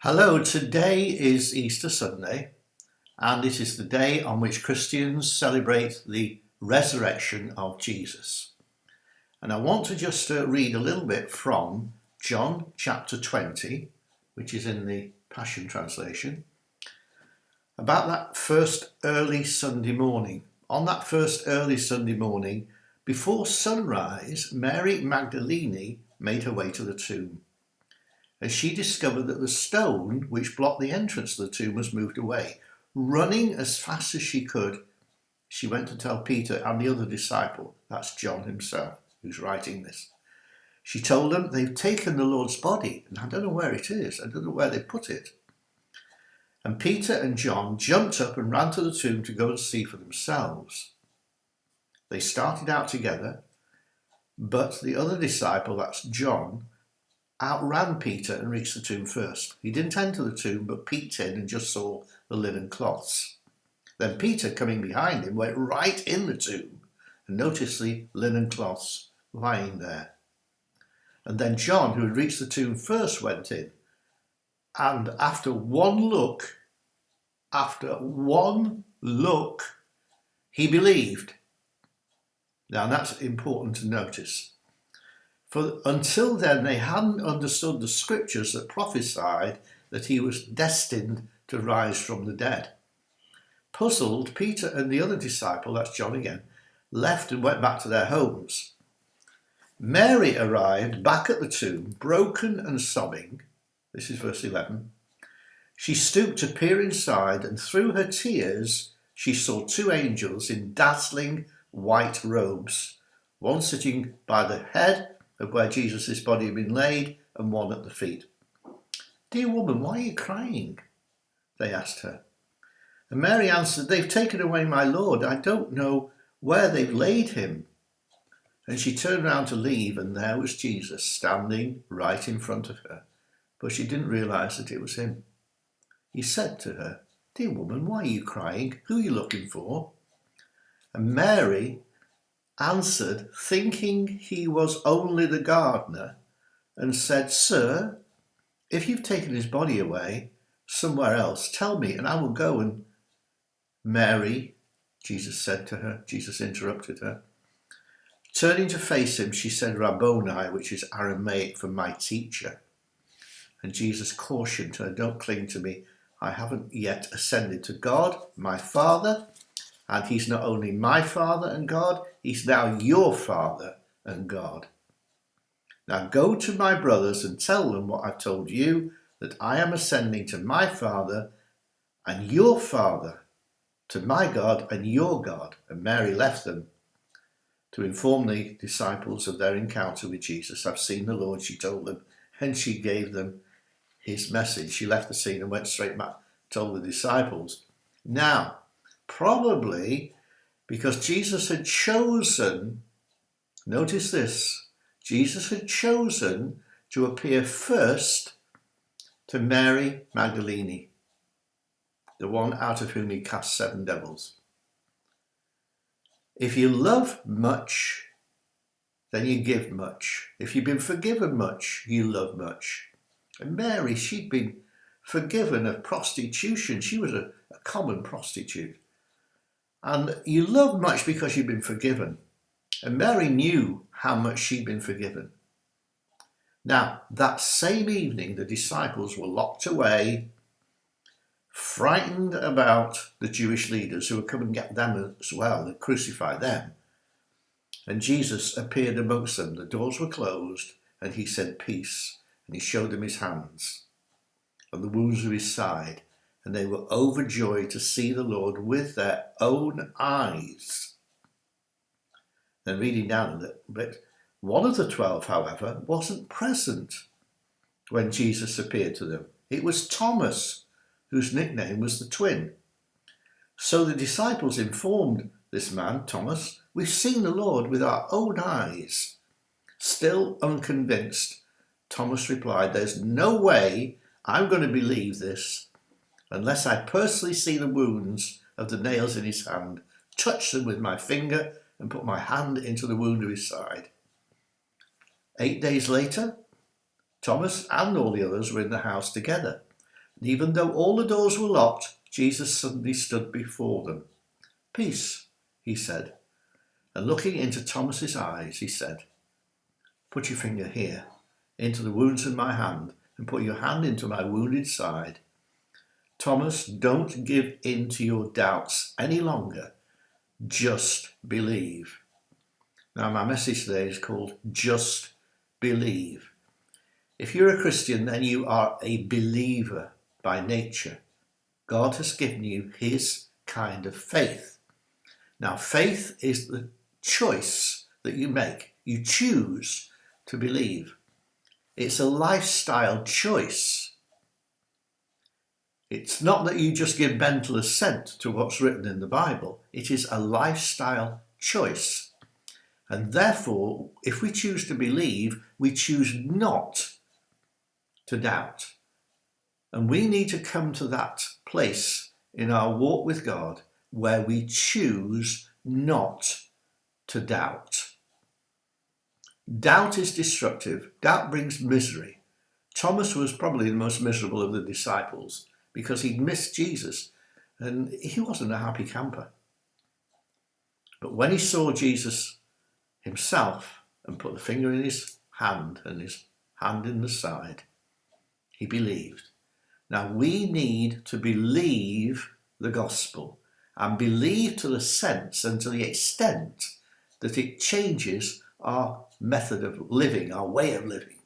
Hello, today is Easter Sunday, and it is the day on which Christians celebrate the resurrection of Jesus. And I want to just read a little bit from John chapter 20, which is in the Passion Translation, about that first early Sunday morning. On that first early Sunday morning, before sunrise, Mary Magdalene made her way to the tomb. And she discovered that the stone which blocked the entrance to the tomb was moved away. Running as fast as she could, she went to tell Peter and the other disciple, that's John himself who's writing this. She told them, they've taken the Lord's body and I don't know where it is. I don't know where they put it. And Peter and John jumped up and ran to the tomb to go and see for themselves. They started out together, but the other disciple, that's John, outran Peter and reached the tomb first. He didn't enter the tomb, but peeked in and just saw the linen cloths. Then Peter, coming behind him, went right in the tomb and noticed the linen cloths lying there. And then John, who had reached the tomb first, went in. And after one look, he believed. Now that's important to notice. For until then, they hadn't understood the scriptures that prophesied that he was destined to rise from the dead. Puzzled, Peter and the other disciple, that's John again, left and went back to their homes. Mary arrived back at the tomb, broken and sobbing. This is verse 11. She stooped to peer inside, and through her tears, she saw two angels in dazzling white robes, one sitting by the head of where Jesus' body had been laid, and one at the feet. Dear woman, why are you crying? They asked her. And Mary answered, they've taken away my Lord. I don't know where they've laid him. And she turned round to leave, and there was Jesus standing right in front of her. But she didn't realise that it was him. He said to her, dear woman, why are you crying? Who are you looking for? And Mary answered, thinking he was only the gardener, and said, Sir, if you've taken his body away somewhere else, tell me, and I will go. And Mary, Jesus said to her, Jesus interrupted her. Turning to face him, she said, Rabboni, which is Aramaic for my teacher. And Jesus cautioned her, don't cling to me. I haven't yet ascended to God, my Father. And he's not only my Father and God, he's now your Father and God. Now go to my brothers and tell them what I've told you, that I am ascending to my Father and your Father, to my God and your God. And Mary left them to inform the disciples of their encounter with Jesus. I've seen the Lord, she told them, and she gave them his message. She left the scene and went straight back, told the disciples. Now, probably because Jesus had chosen, notice this, Jesus had chosen to appear first to Mary Magdalene, the one out of whom he cast 7 devils. If you love much, then you give much. If you've been forgiven much, you love much. And Mary, she'd been forgiven of prostitution. She was a common prostitute. And you love much because you've been forgiven. And Mary knew how much she'd been forgiven. Now, that same evening, the disciples were locked away, frightened about the Jewish leaders who would come and get them as well and crucify them. And Jesus appeared amongst them. The doors were closed, and he said, peace. And he showed them his hands and the wounds of his side. And they were overjoyed to see the Lord with their own eyes. Then reading down a little bit, one of the 12, however, wasn't present when Jesus appeared to them. It was Thomas, whose nickname was the twin. So the disciples informed this man, Thomas, we've seen the Lord with our own eyes. Still unconvinced, Thomas replied, there's no way I'm going to believe this unless I personally see the wounds of the nails in his hand, touch them with my finger, and put my hand into the wound of his side. 8 days later, Thomas and all the others were in the house together. Even though all the doors were locked, Jesus suddenly stood before them. "Peace," he said. And looking into Thomas's eyes, he said, "Put your finger here, into the wounds in my hand, and put your hand into my wounded side. Thomas, don't give in to your doubts any longer. Just believe." Now, my message today is called Just Believe. If you're a Christian, then you are a believer by nature. God has given you his kind of faith. Now, faith is the choice that you make. You choose to believe. It's a lifestyle choice. It's not that you just give mental assent to what's written in the Bible. It is a lifestyle choice. And therefore, if we choose to believe, we choose not to doubt. And we need to come to that place in our walk with God where we choose not to doubt. Doubt is destructive. Doubt brings misery. Thomas was probably the most miserable of the disciples because he'd missed Jesus and he wasn't a happy camper. But when he saw Jesus himself and put the finger in his hand and his hand in the side, he believed. Now we need to believe the gospel and believe to the sense and to the extent that it changes our method of living, our way of living.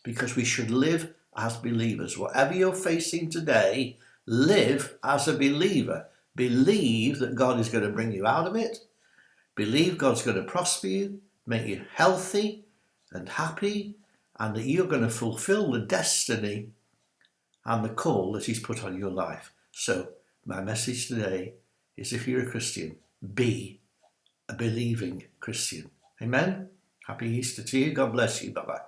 Because we should live as believers. Whatever you're facing today, live as a believer. Believe that God is going to bring you out of it. Believe God's going to prosper you, make you healthy and happy, and that you're going to fulfill the destiny and the call that he's put on your life. So my message today is, if you're a Christian, be a believing Christian. Amen. Happy Easter to you. God bless you. Bye-bye.